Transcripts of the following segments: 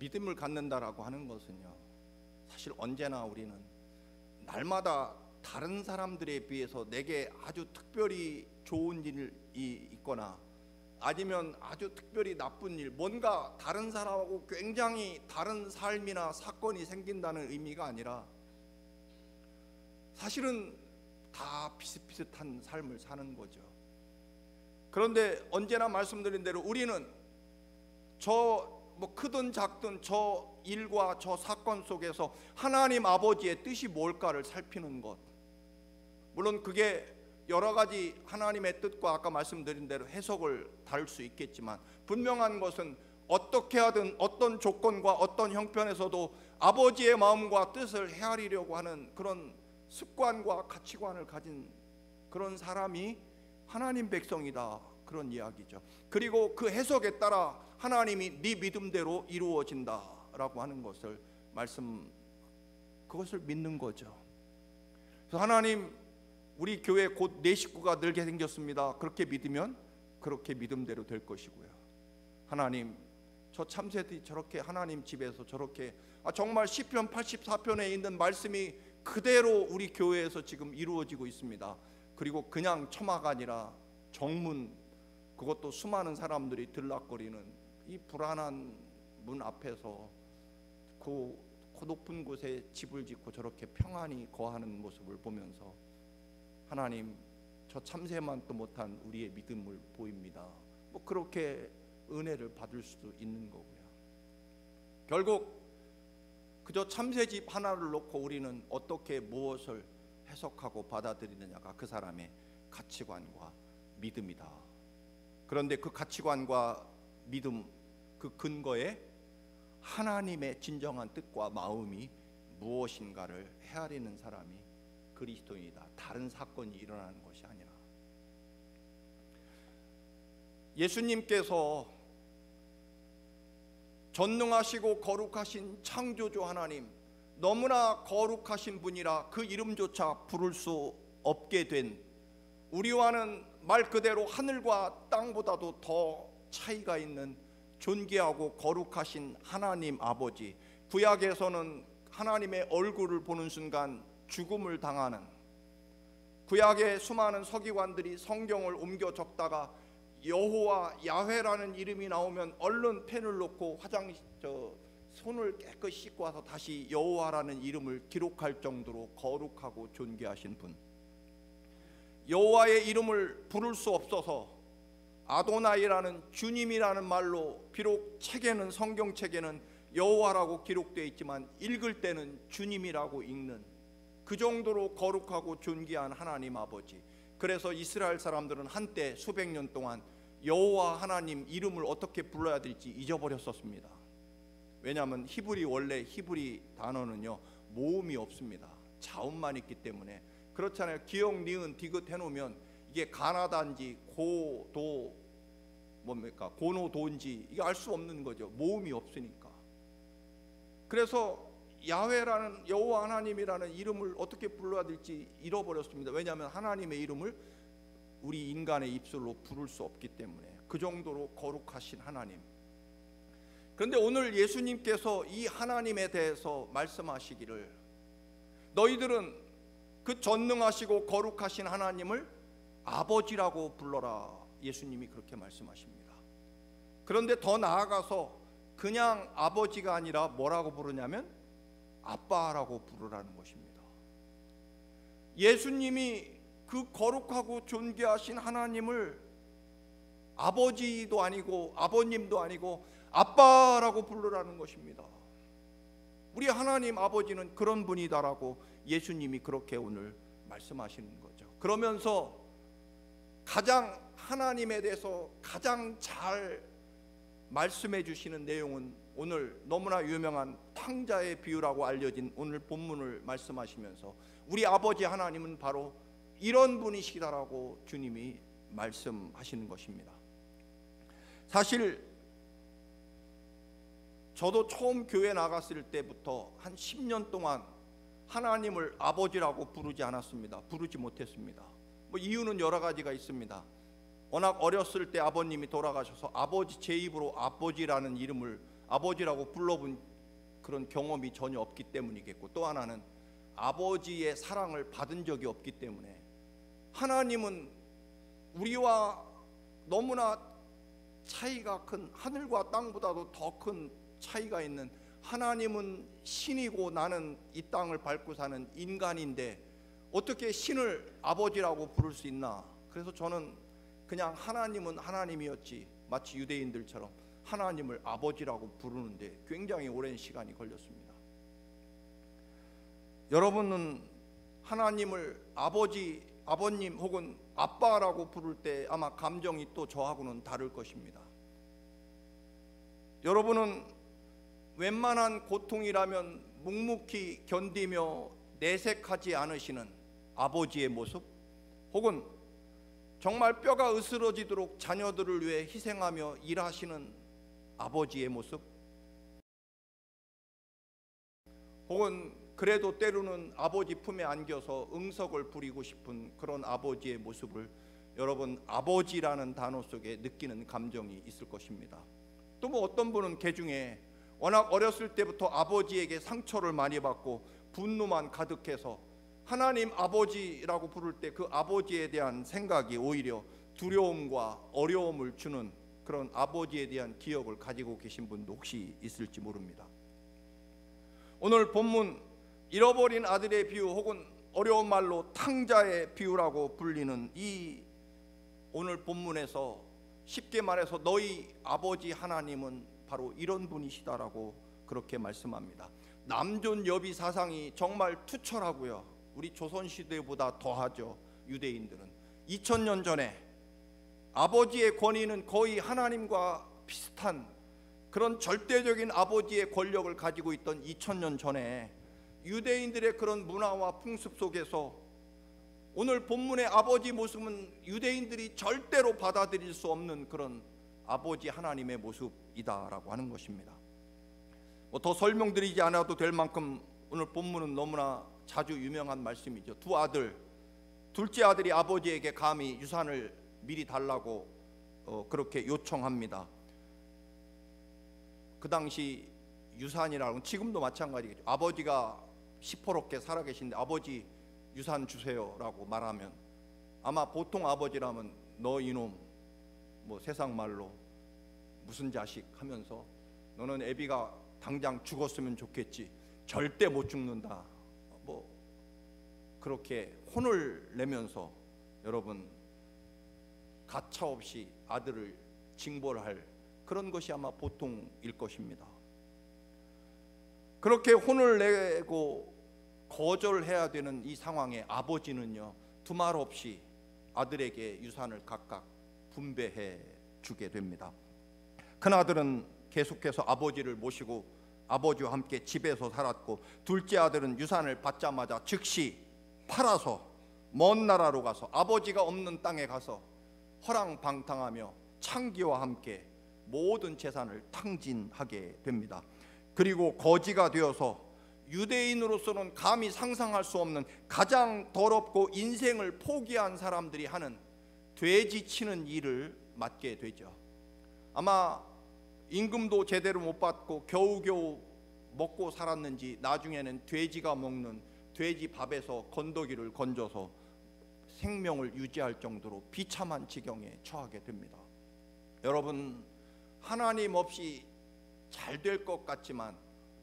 믿음을 갖는다라고 하는 것은요, 사실 언제나 우리는 날마다 다른 사람들에 비해서 내게 아주 특별히 좋은 일이 있거나 아니면 아주 특별히 나쁜 일, 뭔가 다른 사람하고 굉장히 다른 삶이나 사건이 생긴다는 의미가 아니라 사실은 다 비슷비슷한 삶을 사는 거죠. 그런데 언제나 말씀드린 대로 우리는 크든 작든 저 일과 저 사건 속에서 하나님 아버지의 뜻이 뭘까를 살피는 것, 물론 그게 여러 가지 하나님의 뜻과 아까 말씀드린 대로 해석을 다를 수 있겠지만 분명한 것은 어떻게 하든 어떤 조건과 어떤 형편에서도 아버지의 마음과 뜻을 헤아리려고 하는 그런 습관과 가치관을 가진 그런 사람이 하나님 백성이다, 그런 이야기죠. 그리고 그 해석에 따라 하나님이 네 믿음대로 이루어진다라고 하는 것을 그것을 믿는 거죠. 그래서 하나님, 우리 교회 곧 내 식구가 늘게 생겼습니다. 그렇게 믿으면 그렇게 믿음대로 될 것이고요. 하나님, 저 참새들이 저렇게 하나님 집에서 저렇게 정말 시편 84편에 있는 말씀이 그대로 우리 교회에서 지금 이루어지고 있습니다. 그리고 그냥 처마가 아니라 정문, 그것도 수많은 사람들이 들락거리는 이 불안한 문 앞에서 그 높은 곳에 집을 짓고 저렇게 평안히 거하는 모습을 보면서 하나님, 저 참새만도 못한 우리의 믿음을 보입니다. 그렇게 은혜를 받을 수도 있는 거고요. 결국 그저 참새집 하나를 놓고 우리는 어떻게 무엇을 해석하고 받아들이느냐가 그 사람의 가치관과 믿음이다. 그런데 그 가치관과 믿음, 그 근거에 하나님의 진정한 뜻과 마음이 무엇인가를 헤아리는 사람이 그리스도인이다. 다른 사건이 일어나는 것이 아니라. 예수님께서 전능하시고 거룩하신 창조주 하나님, 너무나 거룩하신 분이라 그 이름조차 부를 수 없게 된, 우리와는 말 그대로 하늘과 땅보다도 더 차이가 있는 존귀하고 거룩하신 하나님 아버지, 구약에서는 하나님의 얼굴을 보는 순간 죽음을 당하는, 구약의 수많은 서기관들이 성경을 옮겨 적다가 여호와 야훼라는 이름이 나오면 얼른 펜을 놓고 손을 깨끗이 씻고 와서 다시 여호와라는 이름을 기록할 정도로 거룩하고 존귀하신 분, 여호와의 이름을 부를 수 없어서 아도나이라는 주님이라는 말로, 비록 책에는, 성경책에는 여호와라고 기록되어 있지만 읽을 때는 주님이라고 읽는 그 정도로 거룩하고 존귀한 하나님 아버지. 그래서 이스라엘 사람들은 한때 수백 년 동안 여호와 하나님 이름을 어떻게 불러야 될지 잊어버렸었습니다. 왜냐하면 원래 히브리 단어는요, 모음이 없습니다. 자음만 있기 때문에. 그렇잖아요. 기역, 니은, 디귿 해놓으면 이게 가나다인지 고노도인지 이게 알 수 없는 거죠. 모음이 없으니까. 그래서 야훼라는, 여호와 하나님이라는 이름을 어떻게 불러야 될지 잃어버렸습니다. 왜냐하면 하나님의 이름을 우리 인간의 입술로 부를 수 없기 때문에. 그 정도로 거룩하신 하나님. 그런데 오늘 예수님께서 이 하나님에 대해서 말씀하시기를, 너희들은 그 전능하시고 거룩하신 하나님을 아버지라고 불러라, 예수님이 그렇게 말씀하십니다. 그런데 더 나아가서 그냥 아버지가 아니라 뭐라고 부르냐면 아빠라고 부르라는 것입니다. 예수님이 그 거룩하고 존귀하신 하나님을 아버지도 아니고 아버님도 아니고 아빠라고 부르라는 것입니다. 우리 하나님 아버지는 그런 분이다라고 예수님이 그렇게 오늘 말씀하시는 거죠. 그러면서 가장 하나님에 대해서 가장 잘 말씀해 주시는 내용은 오늘 너무나 유명한 탕자의 비유라고 알려진 오늘 본문을 말씀하시면서 우리 아버지 하나님은 바로 이런 분이시다라고 주님이 말씀하시는 것입니다. 사실 저도 처음 교회 나갔을 때부터 한 10년 동안 하나님을 아버지라고 부르지 않았습니다. 부르지 못했습니다. 이유는 여러 가지가 있습니다. 워낙 어렸을 때 아버님이 돌아가셔서 제 입으로 아버지라는 이름을 아버지라고 불러본 그런 경험이 전혀 없기 때문이겠고, 또 하나는 아버지의 사랑을 받은 적이 없기 때문에, 하나님은 우리와 너무나 차이가 큰, 하늘과 땅보다도 더 큰 차이가 있는, 하나님은 신이고 나는 이 땅을 밟고 사는 인간인데 어떻게 신을 아버지라고 부를 수 있나. 그래서 저는 그냥 하나님은 하나님이었지, 마치 유대인들처럼 하나님을 아버지라고 부르는데 굉장히 오랜 시간이 걸렸습니다. 여러분은 하나님을 아버지, 아버님 혹은 아빠라고 부를 때 아마 감정이 또 저하고는 다를 것입니다. 여러분은 웬만한 고통이라면 묵묵히 견디며 내색하지 않으시는 아버지의 모습, 혹은 정말 뼈가 으스러지도록 자녀들을 위해 희생하며 일하시는 아버지의 모습, 혹은 그래도 때로는 아버지 품에 안겨서 응석을 부리고 싶은 그런 아버지의 모습을 여러분 아버지라는 단어 속에 느끼는 감정이 있을 것입니다. 또 뭐 어떤 분은 개중에 워낙 어렸을 때부터 아버지에게 상처를 많이 받고 분노만 가득해서 하나님 아버지라고 부를 때 그 아버지에 대한 생각이 오히려 두려움과 어려움을 주는 그런 아버지에 대한 기억을 가지고 계신 분도 혹시 있을지 모릅니다. 오늘 본문 잃어버린 아들의 비유, 혹은 어려운 말로 탕자의 비유라고 불리는 이 오늘 본문에서 쉽게 말해서 너희 아버지 하나님은 바로 이런 분이시다라고 그렇게 말씀합니다. 남존 여비 사상이 정말 투철하고요, 우리 조선시대보다 더하죠. 유대인들은 2000년 전에 아버지의 권위는 거의 하나님과 비슷한 그런 절대적인 아버지의 권력을 가지고 있던 2000년 전에 유대인들의 그런 문화와 풍습 속에서 오늘 본문의 아버지 모습은 유대인들이 절대로 받아들일 수 없는 그런 아버지 하나님의 모습이다라고 하는 것입니다. 더 설명드리지 않아도 될 만큼 오늘 본문은 너무나 자주 유명한 말씀이죠. 두 아들, 둘째 아들이 아버지에게 감히 유산을 미리 달라고 그렇게 요청합니다. 그 당시 유산이라는, 지금도 마찬가지겠죠. 아버지가 시퍼렇게 살아계신데 아버지 유산 주세요라고 말하면 아마 보통 아버지라면 너 이놈, 뭐 세상 말로 무슨 자식 하면서 너는 애비가 당장 죽었으면 좋겠지, 절대 못 죽는다, 뭐 그렇게 혼을 내면서 여러분 가차없이 아들을 징벌할 그런 것이 아마 보통일 것입니다. 그렇게 혼을 내고 거절해야 되는 이 상황에 아버지는요, 두말 없이 아들에게 유산을 각각 분배해 주게 됩니다. 큰아들은 계속해서 아버지를 모시고 아버지와 함께 집에서 살았고, 둘째 아들은 유산을 받자마자 즉시 팔아서 먼 나라로 가서 아버지가 없는 땅에 가서 허랑방탕하며 창기와 함께 모든 재산을 탕진하게 됩니다. 그리고 거지가 되어서 유대인으로서는 감히 상상할 수 없는 가장 더럽고 인생을 포기한 사람들이 하는 돼지 치는 일을 맡게 되죠. 아마 임금도 제대로 못 받고 겨우겨우 먹고 살았는지 나중에는 돼지가 먹는 돼지 밥에서 건더기를 건져서 생명을 유지할 정도로 비참한 지경에 처하게 됩니다. 여러분, 하나님 없이 잘 될 것 같지만,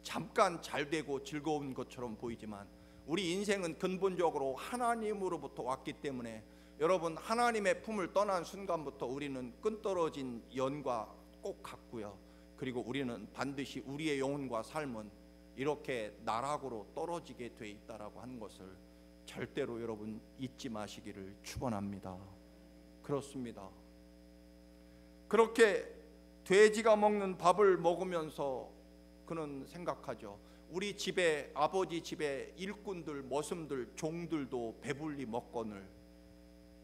잠깐 잘 되고 즐거운 것처럼 보이지만 우리 인생은 근본적으로 하나님으로부터 왔기 때문에 여러분, 하나님의 품을 떠난 순간부터 우리는 끈떨어진 연과 꼭 같고요, 그리고 우리는 반드시 우리의 영혼과 삶은 이렇게 나락으로 떨어지게 돼 있다라고 하는 것을 절대로 여러분 잊지 마시기를 축원합니다. 그렇습니다. 그렇게 돼지가 먹는 밥을 먹으면서 그는 생각하죠. 우리 집에, 아버지 집에 일꾼들, 머슴들, 종들도 배불리 먹거늘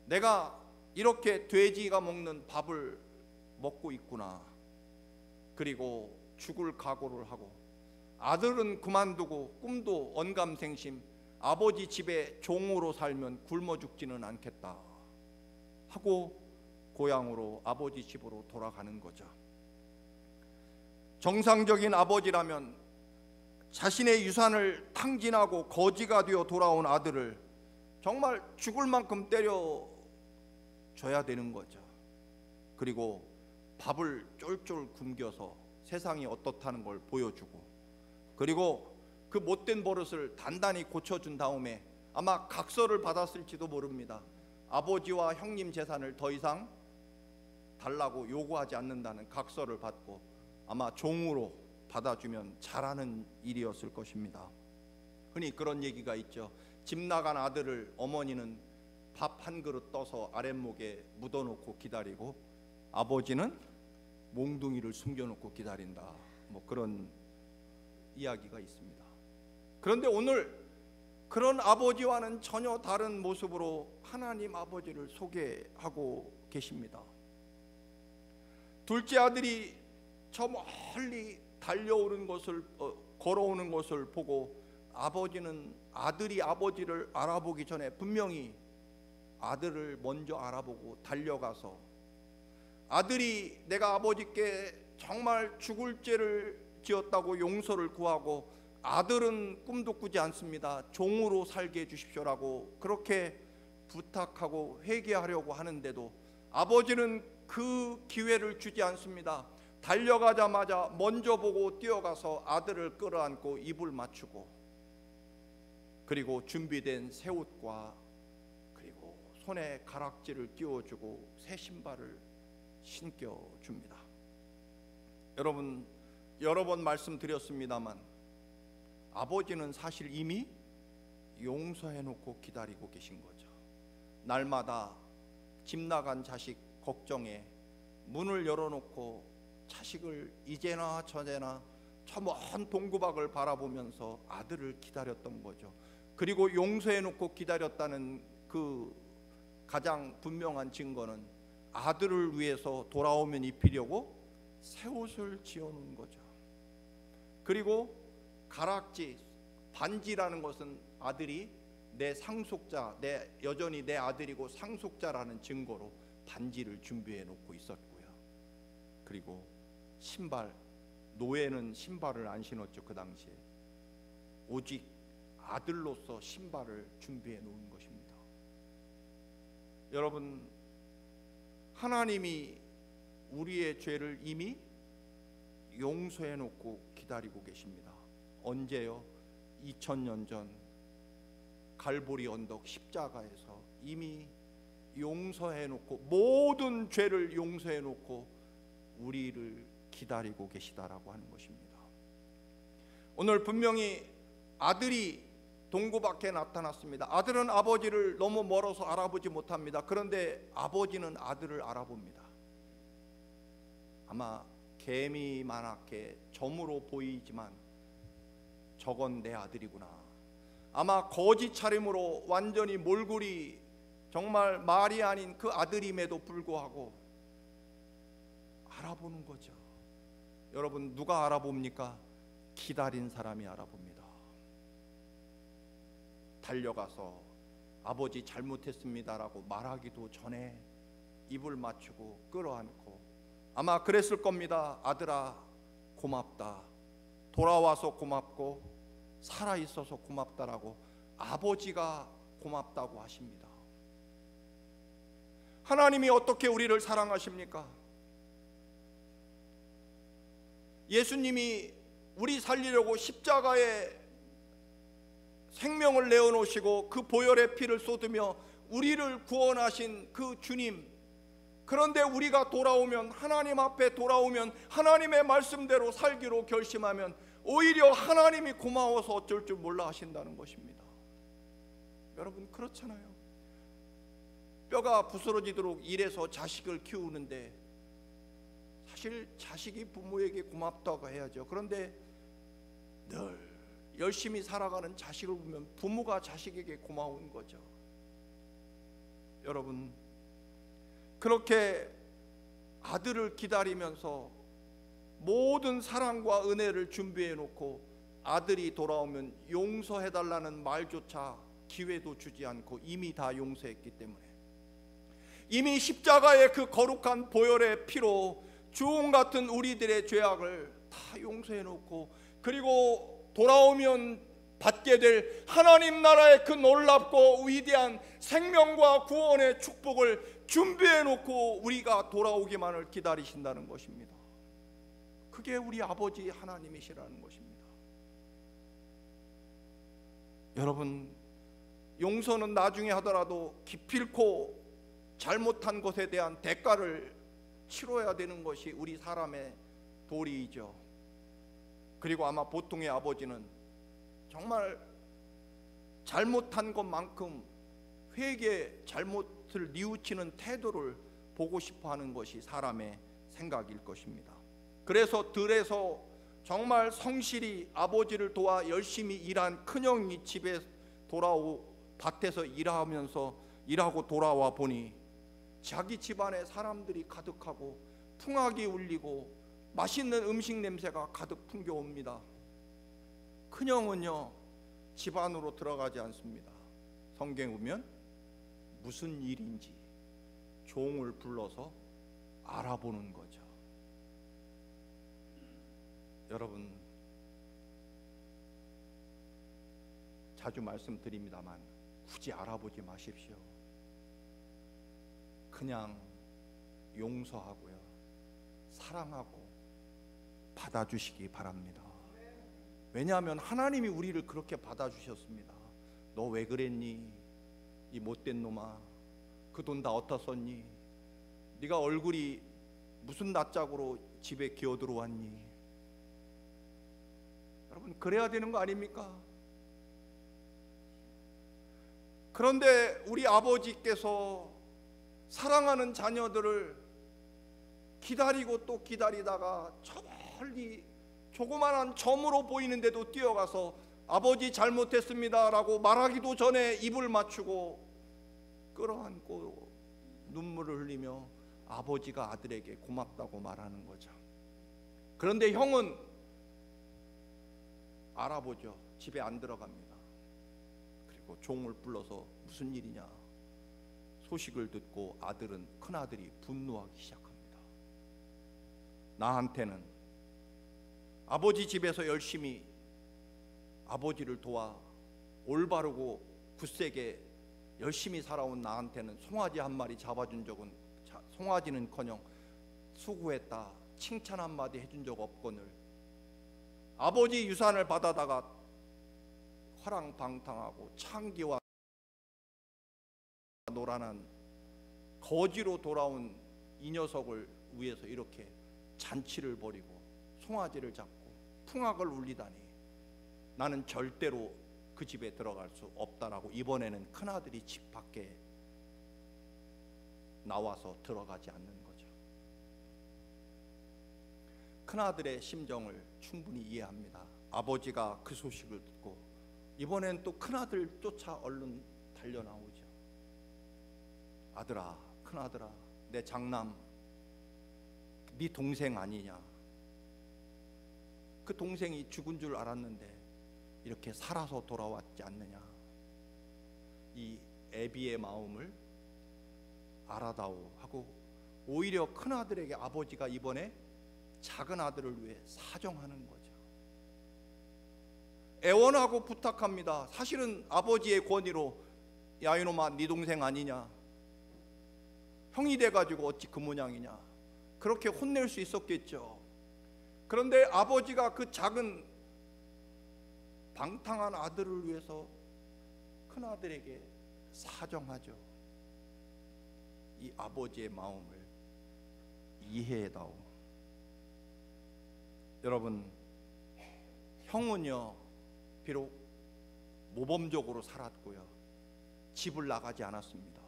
내가 이렇게 돼지가 먹는 밥을 먹고 있구나. 그리고 죽을 각오를 하고, 아들은 그만두고 꿈도 언감생심 아버지 집에 종으로 살면 굶어 죽지는 않겠다 하고 고향으로, 아버지 집으로 돌아가는 거죠. 정상적인 아버지라면 자신의 유산을 탕진하고 거지가 되어 돌아온 아들을 정말 죽을 만큼 때려줘야 되는 거죠. 그리고 밥을 쫄쫄 굶겨서 세상이 어떻다는 걸 보여주고, 그리고 그 못된 버릇을 단단히 고쳐준 다음에 아마 각서를 받았을지도 모릅니다. 아버지와 형님 재산을 더 이상 달라고 요구하지 않는다는 각서를 받고 아마 종으로 받아주면 잘하는 일이었을 것입니다. 흔히 그런 얘기가 있죠. 집 나간 아들을 어머니는 밥 한 그릇 떠서 아랫목에 묻어놓고 기다리고 아버지는 몽둥이를 숨겨놓고 기다린다, 뭐 그런 이야기가 있습니다. 그런데 오늘 그런 아버지와는 전혀 다른 모습으로 하나님 아버지를 소개하고 계십니다. 둘째 아들이 저 멀리 달려오는 것을 걸어오는 것을 보고 아버지는 아들이 아버지를 알아보기 전에 분명히 아들을 먼저 알아보고 달려가서 아들이 내가 아버지께 정말 죽을 죄를 지었다고 용서를 구하고 아들은 꿈도 꾸지 않습니다. 종으로 살게 해주십시오라고 그렇게 부탁하고 회개하려고 하는데도 아버지는 그 기회를 주지 않습니다. 달려가자마자 먼저 보고 뛰어가서 아들을 끌어안고 입을 맞추고, 그리고 준비된 새 옷과 그리고 손에 가락지를 끼워주고 새 신발을 신겨줍니다. 여러분, 여러 번 말씀드렸습니다만 아버지는 사실 이미 용서해놓고 기다리고 계신 거죠. 날마다 집 나간 자식 걱정에 문을 열어놓고 자식을 이제나 저제나 저 먼 동구박을 바라보면서 아들을 기다렸던 거죠. 그리고 용서해놓고 기다렸다는 그 가장 분명한 증거는 아들을 위해서 돌아오면 입히려고 새 옷을 지어놓은 거죠. 그리고 가락지, 반지라는 것은 아들이 내 상속자, 여전히 내 아들이고 상속자라는 증거로 반지를 준비해 놓고 있었고요. 그리고 신발, 노예는 신발을 안 신었죠. 그 당시에 오직 아들로서 신발을 준비해 놓은 것입니다. 여러분, 하나님이 우리의 죄를 이미 용서해 놓고 기다리고 계십니다. 언제요? 2000년 전 갈보리 언덕 십자가에서 이미 용서해 놓고, 모든 죄를 용서해 놓고 우리를 기다리고 계시다라고 하는 것입니다. 오늘 분명히 아들이 동구 밖에 나타났습니다. 아들은 아버지를 너무 멀어서 알아보지 못합니다. 그런데 아버지는 아들을 알아봅니다. 아마 개미만하게 점으로 보이지만 저건 내 아들이구나. 아마 거짓 차림으로 완전히 몰골이 정말 말이 아닌 그 아들임에도 불구하고 알아보는 거죠. 여러분, 누가 알아봅니까? 기다린 사람이 알아봅니다. 달려가서 아버지 잘못했습니다라고 말하기도 전에 입을 맞추고 끌어안고, 아마 그랬을 겁니다. 아들아 고맙다, 돌아와서 고맙고 살아있어서 고맙다라고 아버지가 고맙다고 하십니다. 하나님이 어떻게 우리를 사랑하십니까? 예수님이 우리 살리려고 십자가에 생명을 내어놓으시고 그 보혈의 피를 쏟으며 우리를 구원하신 그 주님, 그런데 우리가 돌아오면, 하나님 앞에 돌아오면, 하나님의 말씀대로 살기로 결심하면 오히려 하나님이 고마워서 어쩔 줄 몰라 하신다는 것입니다. 여러분, 그렇잖아요. 뼈가 부스러지도록 일해서 자식을 키우는데 사실 자식이 부모에게 고맙다고 해야죠. 그런데 늘 열심히 살아가는 자식을 보면 부모가 자식에게 고마운 거죠. 여러분, 그렇게 아들을 기다리면서 모든 사랑과 은혜를 준비해 놓고 아들이 돌아오면 용서해달라는 말조차 기회도 주지 않고 이미 다 용서했기 때문에, 이미 십자가의 그 거룩한 보혈의 피로 주홍 같은 우리들의 죄악을 다 용서해 놓고, 그리고 돌아오면 받게 될 하나님 나라의 그 놀랍고 위대한 생명과 구원의 축복을 준비해 놓고 우리가 돌아오기만을 기다리신다는 것입니다. 그게 우리 아버지 하나님이시라는 것입니다. 여러분, 용서는 나중에 하더라도 기필코 잘못한 것에 대한 대가를 치러야 되는 것이 우리 사람의 도리이죠. 그리고 아마 보통의 아버지는 정말 잘못한 것만큼 회개, 잘못을 뉘우치는 태도를 보고 싶어 하는 것이 사람의 생각일 것입니다. 그래서 들에서 정말 성실히 아버지를 도와 열심히 일한 큰형이 집에 밭에서 일하고 돌아와 보니 자기 집안에 사람들이 가득하고 풍악이 울리고 맛있는 음식 냄새가 가득 풍겨옵니다. 큰형은요, 집 안으로 들어가지 않습니다. 성경에 보면 무슨 일인지 종을 불러서 알아보는 거죠. 여러분, 자주 말씀드립니다만 굳이 알아보지 마십시오. 그냥 용서하고요, 사랑하고 받아주시기 바랍니다. 왜냐하면 하나님이 우리를 그렇게 받아주셨습니다. 너 왜 그랬니? 이 못된 놈아, 그 돈 다 어디다 썼니? 네가 얼굴이 무슨 낯짝으로 집에 기어들어왔니? 여러분, 그래야 되는 거 아닙니까? 그런데 우리 아버지께서 사랑하는 자녀들을 기다리고 또 기다리다가 저 멀리 조그만한 점으로 보이는데도 뛰어가서 아버지 잘못했습니다 라고 말하기도 전에 입을 맞추고 끌어안고 눈물을 흘리며 아버지가 아들에게 고맙다고 말하는 거죠. 그런데 형은 알아보죠. 집에 안 들어갑니다. 그리고 종을 불러서 무슨 일이냐 소식을 듣고 큰아들이 분노하기 시작합니다. 나한테는 아버지 집에서 열심히 아버지를 도와 올바르고 굳세게 열심히 살아온 나한테는 송아지 한 마리 잡아준 적은, 송아지는커녕 수고했다 칭찬 한마디 해준 적 없거늘 아버지 유산을 받아다가 화랑방탕하고 창기와 노란한 거지로 돌아온 이 녀석을 위해서 이렇게 잔치를 벌이고 송아지를 잡고 풍악을 울리다니 나는 절대로 그 집에 들어갈 수 없다라고 이번에는 큰아들이 집 밖에 나와서 들어가지 않는 거죠. 큰아들의 심정을 충분히 이해합니다. 아버지가 그 소식을 듣고 이번엔 또 큰아들 쫓아 얼른 달려나오죠. 아들아, 큰아들아, 내 장남 네 동생 아니냐? 그 동생이 죽은 줄 알았는데 이렇게 살아서 돌아왔지 않느냐? 이 애비의 마음을 알아다오 하고 오히려 큰아들에게 아버지가 이번에 작은 아들을 위해 사정하는 거죠. 애원하고 부탁합니다. 사실은 아버지의 권위로 야 이놈아 네 동생 아니냐, 형이 돼가지고 어찌 그 모양이냐, 그렇게 혼낼 수 있었겠죠. 그런데 아버지가 그 작은 방탕한 아들을 위해서 큰아들에게 사정하죠. 이 아버지의 마음을 이해해다오. 여러분, 형은요 비록 모범적으로 살았고요 집을 나가지 않았습니다.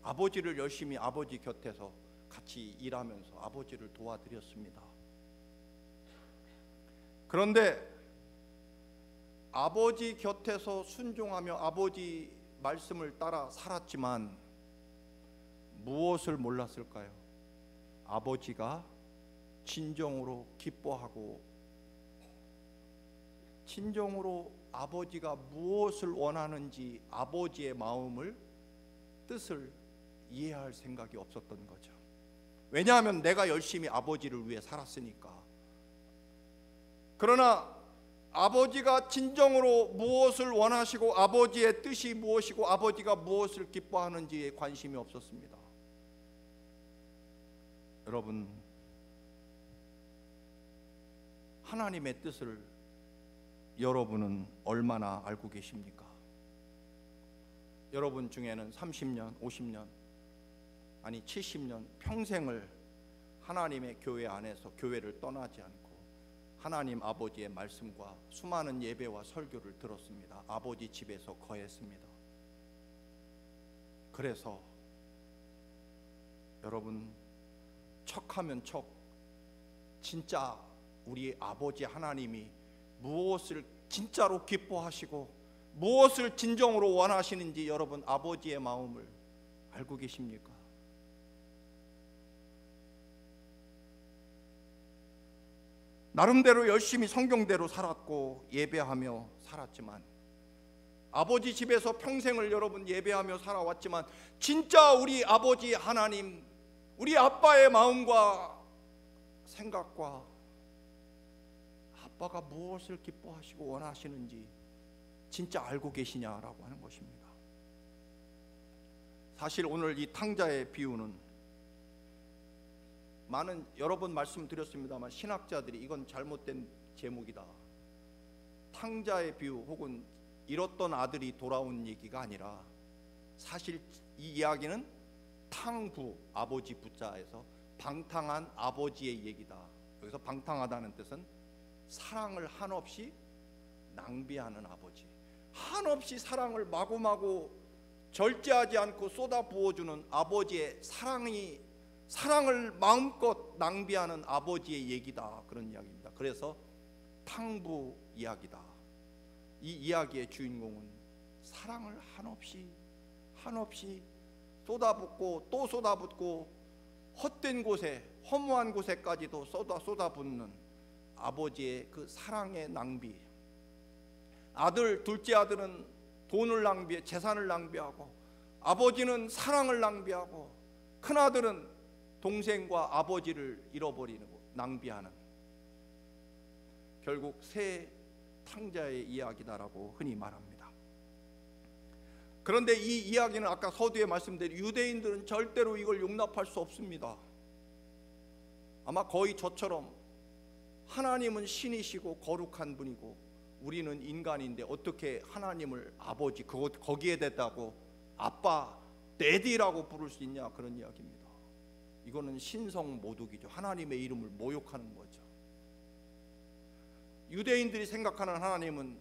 아버지를 열심히 아버지 곁에서 같이 일하면서 아버지를 도와드렸습니다. 그런데 아버지 곁에서 순종하며 아버지 말씀을 따라 살았지만 무엇을 몰랐을까요? 아버지가 진정으로 기뻐하고 진정으로 아버지가 무엇을 원하는지 아버지의 마음을 뜻을 이해할 생각이 없었던 거죠. 왜냐하면 내가 열심히 아버지를 위해 살았으니까. 그러나 아버지가 진정으로 무엇을 원하시고 아버지의 뜻이 무엇이고 아버지가 무엇을 기뻐하는지에 관심이 없었습니다. 여러분, 하나님의 뜻을 여러분은 얼마나 알고 계십니까? 여러분 중에는 30년, 50년, 아니 70년 평생을 하나님의 교회 안에서 교회를 떠나지 않고 하나님 아버지의 말씀과 수많은 예배와 설교를 들었습니다. 아버지 집에서 거했습니다. 그래서 여러분, 척하면 척, 진짜 우리 아버지 하나님이 무엇을 진짜로 기뻐하시고 무엇을 진정으로 원하시는지 여러분 아버지의 마음을 알고 계십니까? 나름대로 열심히 성경대로 살았고 예배하며 살았지만, 아버지 집에서 평생을 여러분 예배하며 살아왔지만, 진짜 우리 아버지 하나님, 우리 아빠의 마음과 생각과 아빠가 무엇을 기뻐하시고 원하시는지 진짜 알고 계시냐라고 하는 것입니다. 사실 오늘 이 탕자의 비유는 많은 여러 번 말씀드렸습니다만 신학자들이 이건 잘못된 제목이다, 탕자의 비유 혹은 잃었던 아들이 돌아온 얘기가 아니라, 사실 이 이야기는 탕부, 아버지 부자에서 방탕한 아버지의 얘기다. 여기서 방탕하다는 뜻은 사랑을 한없이 낭비하는 아버지, 한없이 사랑을 마구마구 절제하지 않고 쏟아 부어주는 아버지의 사랑을 마음껏 낭비하는 아버지의 얘기다, 그런 이야기입니다. 그래서 탕부 이야기다. 이 이야기의 주인공은 사랑을 한없이 쏟아붓고 또 쏟아붓고 헛된 곳에, 허무한 곳에까지도 쏟아붓는 아버지의 그 사랑의 낭비. 둘째 아들은 돈을 낭비해 재산을 낭비하고, 아버지는 사랑을 낭비하고, 큰 아들은 동생과 아버지를 잃어버리고 낭비하는, 결국 새 탕자의 이야기다라고 흔히 말합니다. 그런데 이 이야기는 아까 서두에 말씀드린 유대인들은 절대로 이걸 용납할 수 없습니다. 아마 거의 저처럼 하나님은 신이시고 거룩한 분이고 우리는 인간인데 어떻게 하나님을 아버지, 거기에 대다고 아빠, 데디라고 부를 수 있냐, 그런 이야기입니다. 이거는 신성 모독이죠. 하나님의 이름을 모욕하는 거죠. 유대인들이 생각하는 하나님은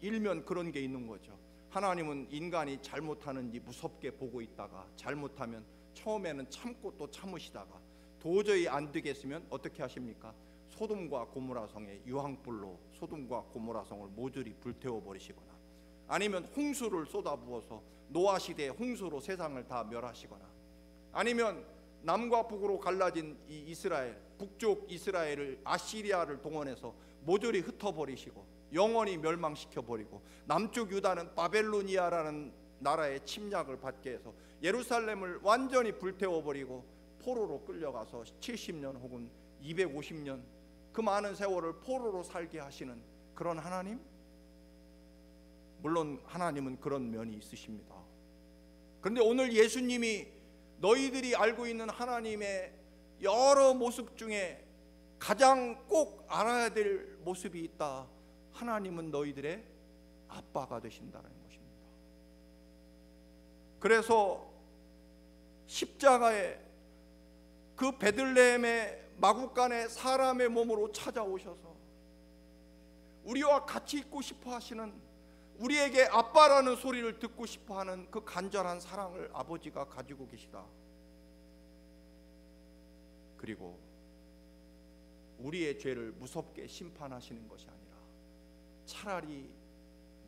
일면 그런 게 있는 거죠. 하나님은 인간이 잘못하는지 무섭게 보고 있다가, 잘못하면 처음에는 참고 또 참으시다가 도저히 안 되겠으면 어떻게 하십니까? 소돔과 고모라 성의 유황불로 소돔과 고모라 성을 모조리 불태워 버리시거나, 아니면 홍수를 쏟아부어서 노아 시대의 홍수로 세상을 다 멸하시거나, 아니면 남과 북으로 갈라진 이 이스라엘, 북쪽 이스라엘을 아시리아를 동원해서 모조리 흩어버리시고 영원히 멸망시켜버리고, 남쪽 유다는 바벨로니아라는 나라의 침략을 받게 해서 예루살렘을 완전히 불태워버리고 포로로 끌려가서 70년 혹은 250년 그 많은 세월을 포로로 살게 하시는 그런 하나님? 물론 하나님은 그런 면이 있으십니다. 그런데 오늘 예수님이 너희들이 알고 있는 하나님의 여러 모습 중에 가장 꼭 알아야 될 모습이 있다. 하나님은 너희들의 아빠가 되신다는 것입니다. 그래서 십자가에 그 베들레헴의 마구간에 사람의 몸으로 찾아오셔서 우리와 같이 있고 싶어 하시는, 우리에게 아빠라는 소리를 듣고 싶어 하는 그 간절한 사랑을 아버지가 가지고 계시다. 그리고 우리의 죄를 무섭게 심판하시는 것이 아니라 차라리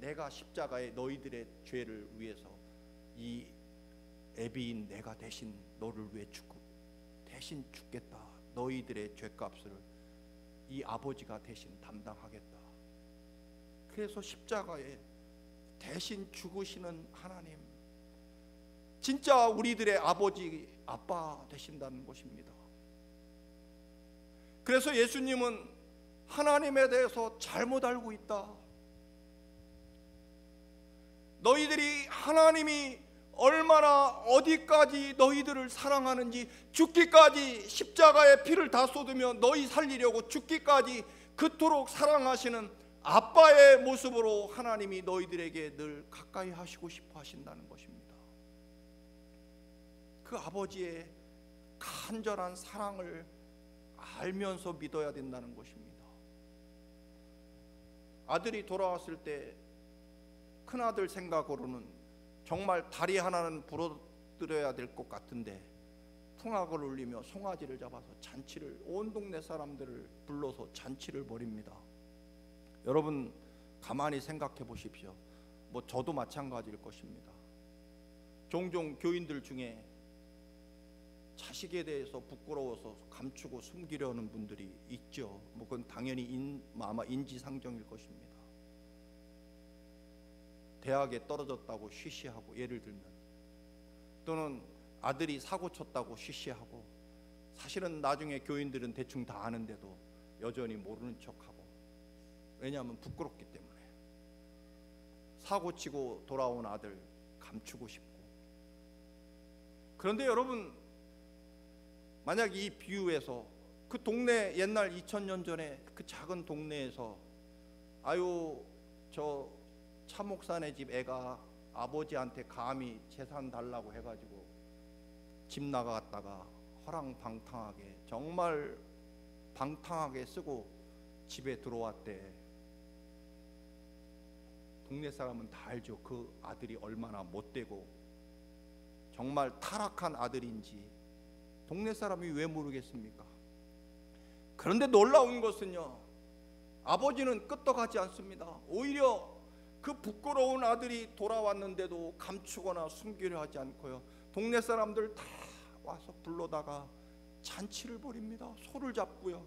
내가 십자가에 너희들의 죄를 위해서 이 애비인 내가 대신 너를 위해 대신 죽겠다. 너희들의 죄값을 이 아버지가 대신 담당하겠다. 그래서 십자가에 대신 죽으시는 하나님, 진짜 우리들의 아버지, 아빠 되신다는 것입니다. 그래서 예수님은 하나님에 대해서 잘못 알고 있다. 너희들이 하나님이 얼마나 어디까지 너희들을 사랑하는지, 죽기까지 십자가에 피를 다 쏟으며 너희 살리려고 죽기까지 그토록 사랑하시는 아빠의 모습으로 하나님이 너희들에게 늘 가까이 하시고 싶어 하신다는 것입니다. 그 아버지의 간절한 사랑을 알면서 믿어야 된다는 것입니다. 아들이 돌아왔을 때 큰아들 생각으로는 정말 다리 하나는 부러뜨려야 될 것 같은데 풍악을 울리며 송아지를 잡아서 잔치를, 온 동네 사람들을 불러서 잔치를 벌입니다. 여러분 가만히 생각해 보십시오. 저도 마찬가지일 것입니다. 종종 교인들 중에 자식에 대해서 부끄러워서 감추고 숨기려는 분들이 있죠. 그건 당연히 아마 인지상정일 것입니다. 대학에 떨어졌다고 쉬쉬하고, 예를 들면, 또는 아들이 사고 쳤다고 쉬쉬하고, 사실은 나중에 교인들은 대충 다 아는데도 여전히 모르는 척하고, 왜냐하면 부끄럽기 때문에. 사고 치고 돌아온 아들 감추고 싶고. 그런데 여러분, 만약 이 비유에서 그 동네, 옛날 2000년 전에 그 작은 동네에서 아유 저 차 목사네 집 애가 아버지한테 감히 재산 달라고 해가지고 집 나갔다가 허랑방탕하게, 정말 방탕하게 쓰고 집에 들어왔대. 동네 사람은 다 알죠. 그 아들이 얼마나 못되고 정말 타락한 아들인지. 동네 사람이 왜 모르겠습니까? 그런데 놀라운 것은요, 아버지는 끄떡하지 않습니다. 오히려 그 부끄러운 아들이 돌아왔는데도 감추거나 숨기려 하지 않고요, 동네 사람들 다 와서 불러다가 잔치를 벌입니다. 소를 잡고요,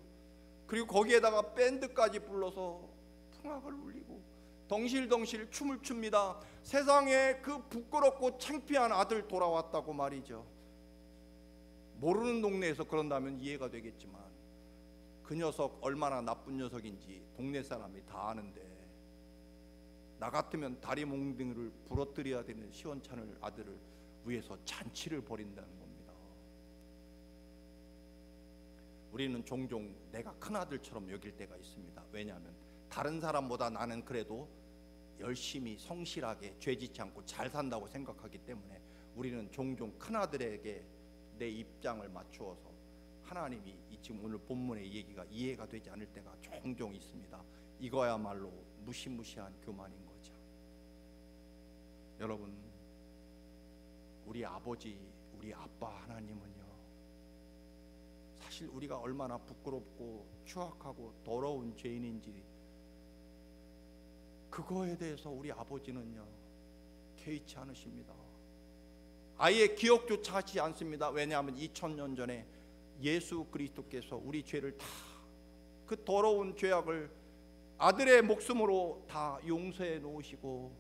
그리고 거기에다가 밴드까지 불러서 풍악을 울리고 덩실덩실 춤을 춥니다. 세상에 그 부끄럽고 창피한 아들 돌아왔다고 말이죠. 모르는 동네에서 그런다면 이해가 되겠지만 그 녀석 얼마나 나쁜 녀석인지 동네 사람이 다 아는데, 나 같으면 다리 몽둥이를 부러뜨려야 되는 시원찮을 아들을 위해서 잔치를 벌인다는 겁니다. 우리는 종종 내가 큰아들처럼 여길 때가 있습니다. 왜냐하면 다른 사람보다 나는 그래도 열심히 성실하게 죄짓지 않고 잘 산다고 생각하기 때문에 우리는 종종 큰아들에게 내 입장을 맞추어서 하나님이 지금 오늘 본문의 얘기가 이해가 되지 않을 때가 종종 있습니다. 이거야말로 무시무시한 교만인 거죠. 여러분, 우리 아버지, 우리 아빠 하나님은요, 사실 우리가 얼마나 부끄럽고 추악하고 더러운 죄인인지 그거에 대해서 우리 아버지는요 개의치 않으십니다. 아예 기억조차 하지 않습니다. 왜냐하면 2000년 전에 예수 그리스도께서 우리 죄를 다, 그 더러운 죄악을 아들의 목숨으로 다 용서해 놓으시고,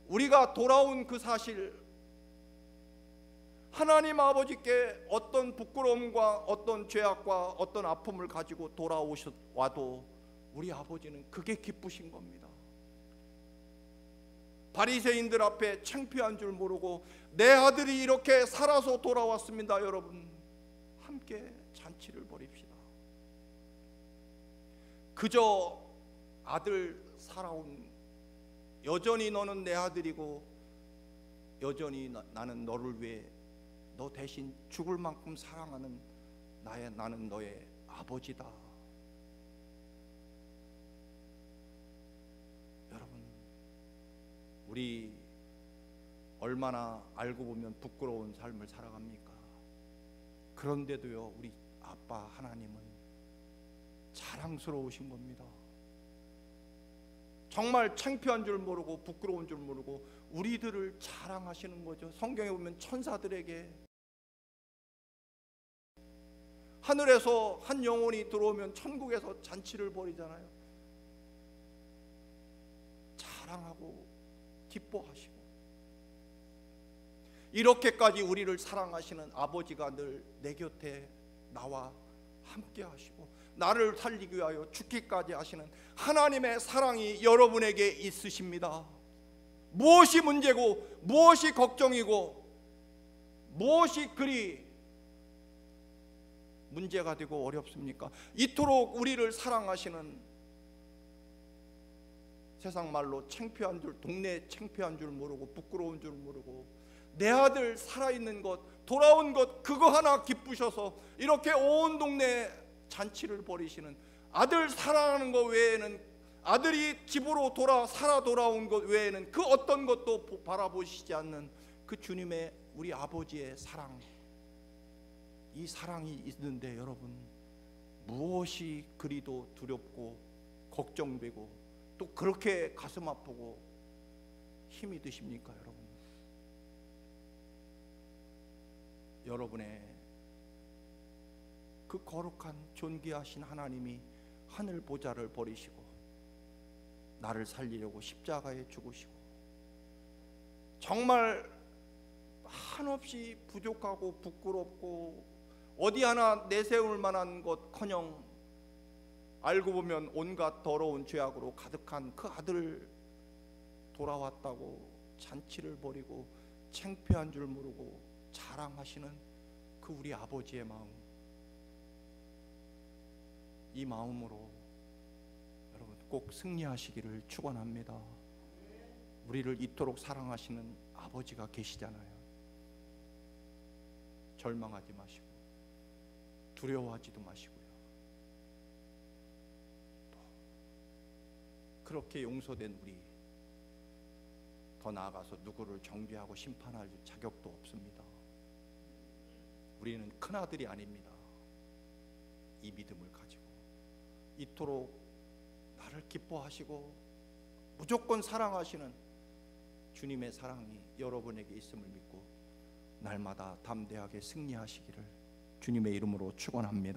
우리가 돌아온 그 사실, 하나님 아버지께 어떤 부끄러움과 어떤 죄악과 어떤 아픔을 가지고 돌아오셔도 우리 아버지는 그게 기쁘신 겁니다. 바리새인들 앞에 창피한 줄 모르고 내 아들이 이렇게 살아서 돌아왔습니다. 여러분, 함께 잔치를 벌입시다. 그저 아들 살아온, 여전히 너는 내 아들이고 여전히 나는 너를 위해, 너 대신 죽을 만큼 사랑하는 나는 너의 아버지다. 여러분, 우리 얼마나 알고 보면 부끄러운 삶을 살아갑니까? 그런데도요, 우리 아빠 하나님은 자랑스러우신 겁니다. 정말 창피한 줄 모르고 부끄러운 줄 모르고 우리들을 자랑하시는 거죠. 성경에 보면 천사들에게, 하늘에서 한 영혼이 들어오면 천국에서 잔치를 벌이잖아요. 자랑하고 기뻐하시고, 이렇게까지 우리를 사랑하시는 아버지가 늘 내 곁에 나와 함께 하시고 나를 살리기 위하여 죽기까지 하시는 하나님의 사랑이 여러분에게 있으십니다. 무엇이 문제고 무엇이 걱정이고 무엇이 그리 문제가 되고 어렵습니까? 이토록 우리를 사랑하시는, 세상 말로 창피한 줄, 동네 창피한 줄 모르고 부끄러운 줄 모르고 내 아들 살아있는 것, 돌아온 것, 그거 하나 기쁘셔서 이렇게 온 동네 잔치를 벌이시는, 아들 사랑하는 것 외에는, 아들이 집으로 살아 돌아온 것 외에는 그 어떤 것도 바라보시지 않는 그 주님의, 우리 아버지의 사랑, 이 사랑이 있는데 여러분, 무엇이 그리도 두렵고 걱정되고 또 그렇게 가슴 아프고 힘이 드십니까? 여러분의 그 거룩한 존귀하신 하나님이 하늘 보좌를 버리시고 나를 살리려고 십자가에 죽으시고, 정말 한없이 부족하고 부끄럽고 어디 하나 내세울 만한 것커녕 알고 보면 온갖 더러운 죄악으로 가득한 그 아들 돌아왔다고 잔치를 벌이고 창피한 줄 모르고 자랑하시는 그 우리 아버지의 마음, 이 마음으로 여러분 꼭 승리하시기를 축원합니다. 우리를 이토록 사랑하시는 아버지가 계시잖아요. 절망하지 마시고 두려워하지도 마시고요. 또 그렇게 용서된 우리, 더 나아가서 누구를 정죄하고 심판할 자격도 없습니다. 우리는 큰아들이 아닙니다. 이 믿음을 가지고 이토록 나를 기뻐하시고 무조건 사랑하시는 주님의 사랑이 여러분에게 있음을 믿고 날마다 담대하게 승리하시기를 주님의 이름으로 축원합니다.